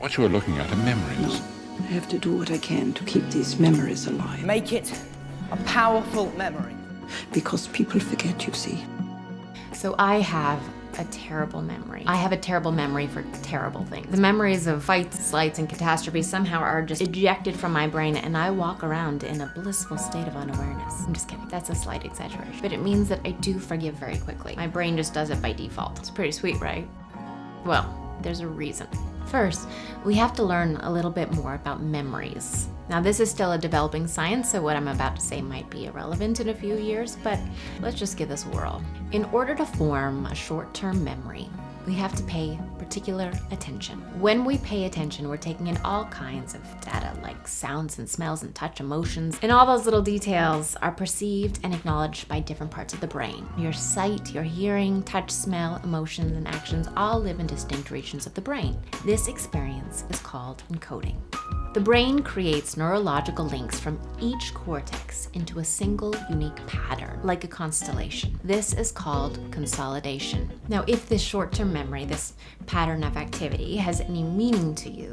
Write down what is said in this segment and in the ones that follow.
What you are looking at are memories. No, I have to do what I can to keep these memories alive. Make it a powerful memory. Because people forget, you see. So I have a terrible memory. I have a terrible memory for terrible things. The memories of fights, slights, and catastrophes somehow are just ejected from my brain, and I walk around in a blissful state of unawareness. I'm just kidding. That's a slight exaggeration. But it means that I do forgive very quickly. My brain just does it by default. It's pretty sweet, right? Well, there's a reason. First, we have to learn a little bit more about memories. Now, this is still a developing science, so what I'm about to say might be irrelevant in a few years, but let's just give this a whirl. In order to form a short-term memory, we have to pay particular attention. When we pay attention, we're taking in all kinds of data like sounds and smells and touch, emotions, and all those little details are perceived and acknowledged by different parts of the brain. Your sight, your hearing, touch, smell, emotions, and actions all live in distinct regions of the brain. This experience is called encoding. The brain creates neurological links from each cortex into a single unique pattern, like a constellation. This is called consolidation. Now, if this short-term memory, this pattern of activity, has any meaning to you,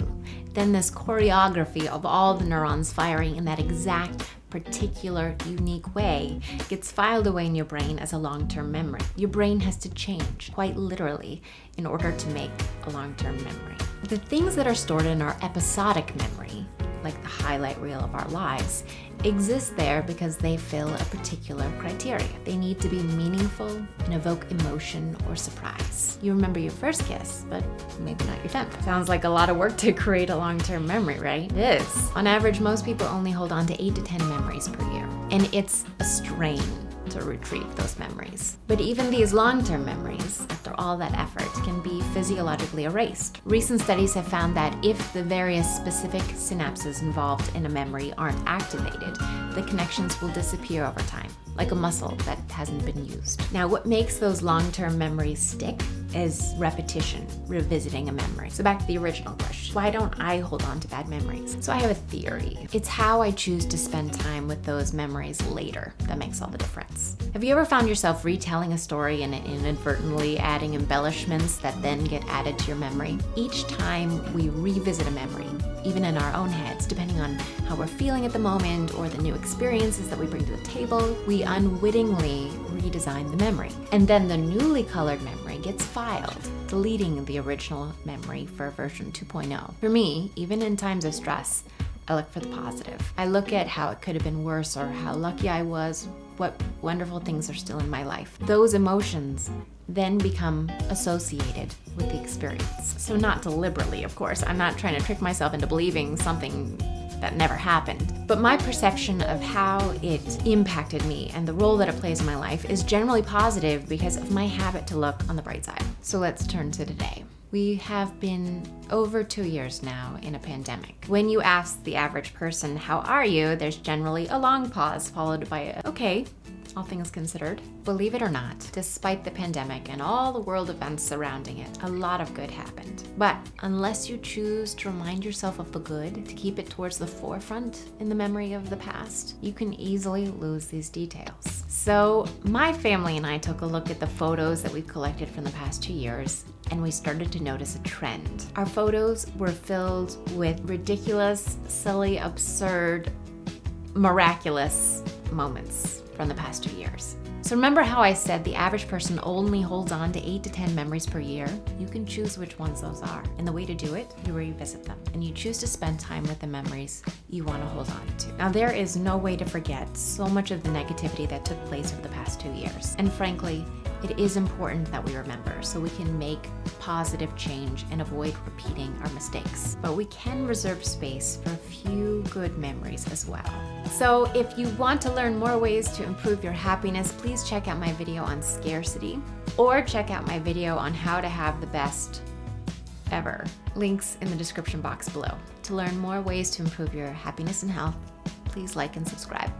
then this choreography of all the neurons firing in that exact particular unique way gets filed away in your brain as a long-term memory. Your brain has to change, quite literally, in order to make a long-term memory. The things that are stored in our episodic memory, like the highlight reel of our lives, exist there because they fill a particular criteria. They need to be meaningful and evoke emotion or surprise. You remember your first kiss, but maybe not your 10th. Sounds like a lot of work to create a long-term memory, right? It is. On average, most people only hold on to 8 to 10 memories per year, and it's a strain to retrieve those memories. But even these long-term memories, after all that effort, can be physiologically erased. Recent studies have found that if the various specific synapses involved in a memory aren't activated, the connections will disappear over time, like a muscle that hasn't been used. Now, what makes those long-term memories stick is repetition, revisiting a memory. So back to the original question, why don't I hold on to bad memories? So I have a theory. It's how I choose to spend time with those memories later that makes all the difference. Have you ever found yourself retelling a story and inadvertently adding embellishments that then get added to your memory? Each time we revisit a memory, even in our own heads, depending on how we're feeling at the moment or the new experiences that we bring to the table, we unwittingly redesign the memory. And then the newly colored memory gets filed, deleting the original memory for version 2.0. For me, even in times of stress, I look for the positive. I look at how it could have been worse or how lucky I was, what wonderful things are still in my life. Those emotions then become associated with the experience. So not deliberately, of course. I'm not trying to trick myself into believing something that never happened. But my perception of how it impacted me and the role that it plays in my life is generally positive because of my habit to look on the bright side. So let's turn to today. We have been over 2 years now in a pandemic. When you ask the average person, how are you? There's generally a long pause followed by a, okay, all things considered. Believe it or not, despite the pandemic and all the world events surrounding it, a lot of good happened. But unless you choose to remind yourself of the good, to keep it towards the forefront in the memory of the past, you can easily lose these details. So my family and I took a look at the photos that we've collected from the past 2 years, and we started to notice a trend. Our photos were filled with ridiculous, silly, absurd, miraculous moments from the past 2 years. So remember how I said the average person only holds on to 8 to 10 memories per year? You can choose which ones those are. And the way to do it, you revisit them. And you choose to spend time with the memories you want to hold on to. Now, there is no way to forget so much of the negativity that took place over the past 2 years. And frankly, it is important that we remember so we can make positive change and avoid repeating our mistakes. But we can reserve space for a few good memories as well. So if you want to learn more ways to improve your happiness, please check out my video on scarcity or check out my video on how to have the best ever. Links in the description box below. To learn more ways to improve your happiness and health, please like and subscribe.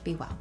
Be well.